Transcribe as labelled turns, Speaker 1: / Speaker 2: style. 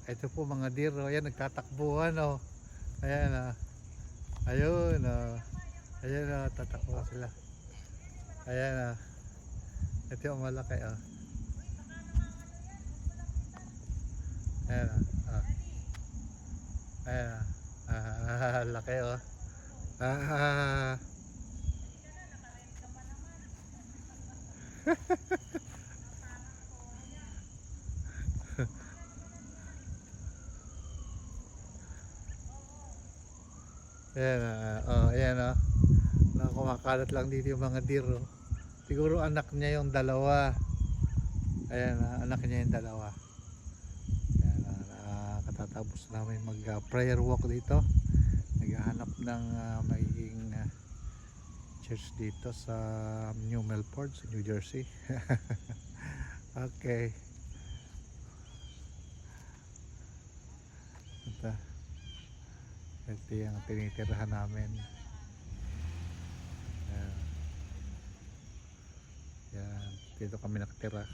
Speaker 1: Ito po mga deer, oh. Ayan, nagtatakbuhan, oh. Ayan, ayun, oh. Ayan, oh, tatakbo sila. Ayan, oh. Ito yung malaki, oh. Ayan, oh. Ayan, laki, oh. Ah, ayan, oh, ayan, oh. Kumakalat lang dito yung mga deer, oh. Siguro anak niya yung dalawa. Ayan, anak niya yung dalawa. Ayan, katatapos namin mag prayer walk dito. Naghahanap ng magiging church dito sa New Milford sa New Jersey. Okay. Ito yung tinitirahan namin. Ayan. Yan, dito kami nakatira.